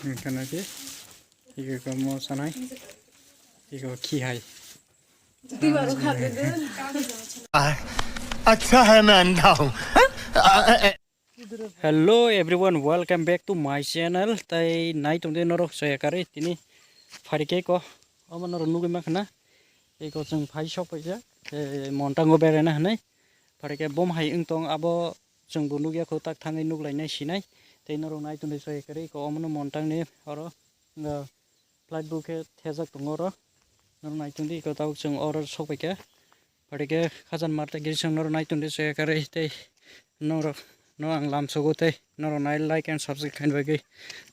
Karena sih, itu kamu sanai, itu kihai. अच्छा है मैं अंधा हूँ Hello everyone, welcome back to my channel. Tai night tung de norok saya kari tini farike ko. Aman norok nugi makna. Eko jeng phai shop aja. Montang go berena hanai. Farike bom hai tong abo jeng bu nugi ko tak thangai nuk lainai sinai. Tai norok night tung de saya kari ko aman montang ne oro flight book ke thezak tungoro. Norok night tung de ko tau jeng order shop aja. Farike khazan marta gisang norok night tung de saya kari tai norok no ang lam sogote no nai like and subscribe bagi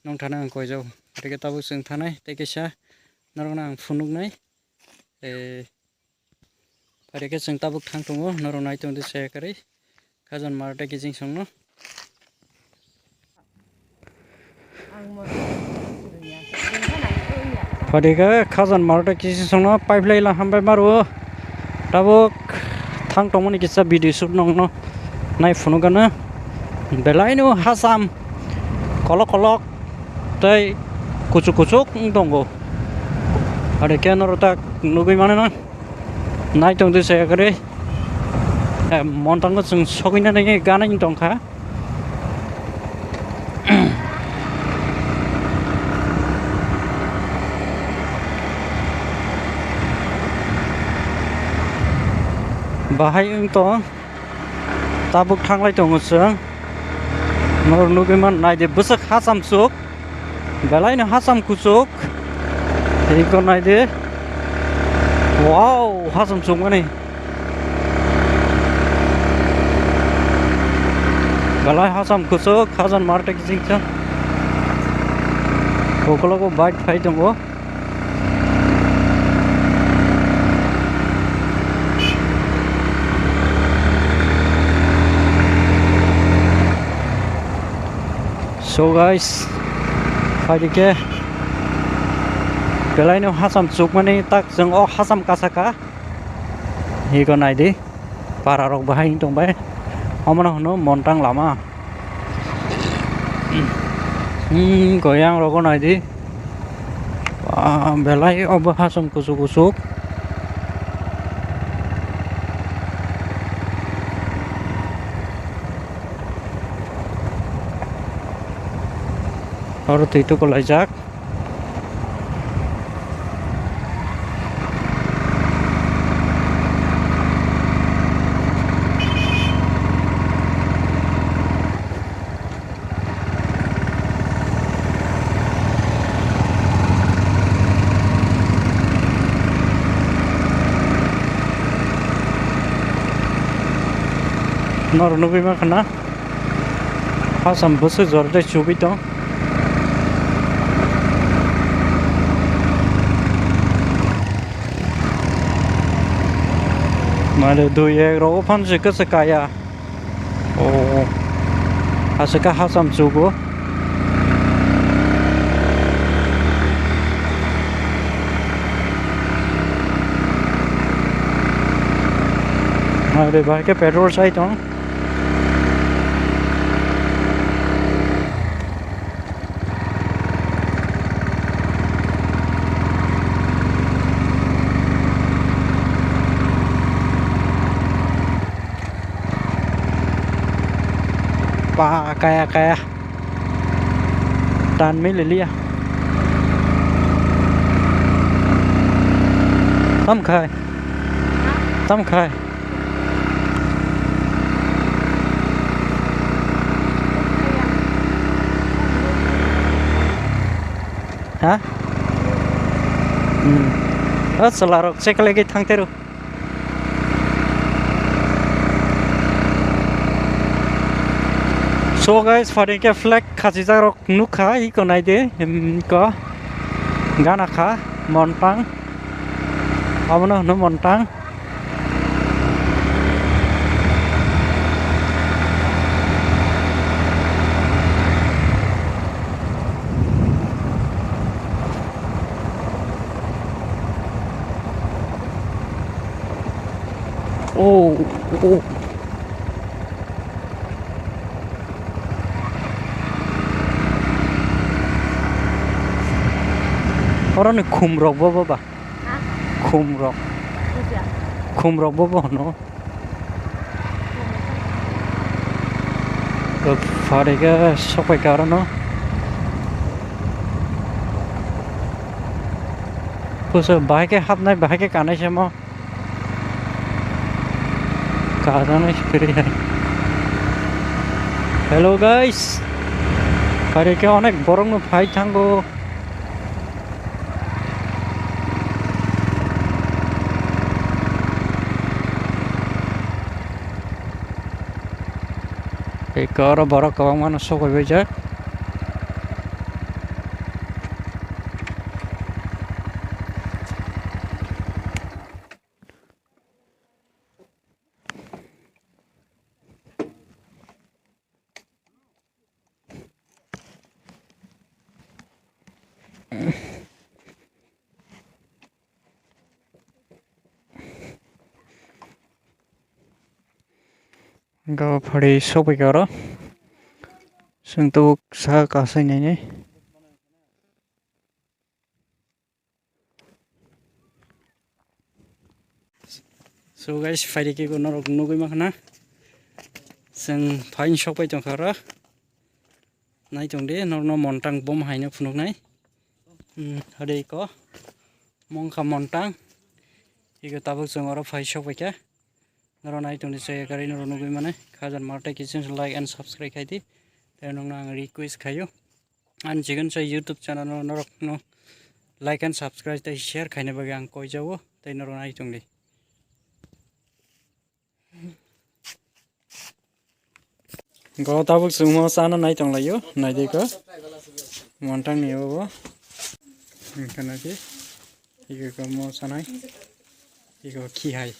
nong thana ang koi jau reke tabu sing thanai te kisa no ang funuk nai reke sing tabu thang tungo no nai tung de share kari khajan marta ki jing song no reke khajan marta ki jing song no pipeline la hambai maru tabu thang tongmani kisa video shoot nong no nai funukana belai nu hasam kolok tai kucuk donggo ada kian rotak nugi mana na naik tong tu saya kere montang ko sung sokina nai gana ing tong kha bahai ing tong tabuk thang lai tong sung nor nugi man nai de busak hasam suk belai na hasam kusuk iko nai de wow hasam suk mani belai hasam kusuk khajan marta kising cha kokolo ko bite phai tongo So guys, hari ke belai no hasam cuk mani tak jeng oh hasam kasaka hiko nai di para rok bahai tong bai amana no montang lama goyang rok nai di belai ob hasam kusuk Oro itu ko lajak nor nubi makna hasam busu jorde chubi to Malu dua euro pan juga sekaya, oh, asal hasam juga. Malu bahkan petrol saya tong. Kayak tan mấy lia tắm khai hả selarok cek lagi thang teru So guys, farike flag khasijak rok nukha iko nai de ko gana kha montang amno no montang oh orang ni khumrok bobo ba khumrok bobo no ke phare ke sokai karo no puso bahai ke hap nai bahai ke kanai sama karena sekali hello guys phare ke onek borong no phai thango Ekor borok kawang mana sok beja. Gak pada sok ekor. Sentuh sah kasih ni. So guys, Friday ke kono rok nugui makna. Seng fine shop ay tong khara. Nai tong de no montang bom hai na phunuk nai. Hade ko mongka montang. Iko tabuk seng oro fine shop ay ka. Naro nai tong de say kari naro nugui mana. Khajan marta kitchen like and subscribe khai di. Then nong nang request khayo. And Chikansa YouTube channel naro no like and subscribe tay share khai na bagi ang koi jawo. Tay naro nai tong de. Gak tabuk semua sana naik tong layu, naik deka, montang ni apa? Kan aja, iko kamu sana, iko kihai.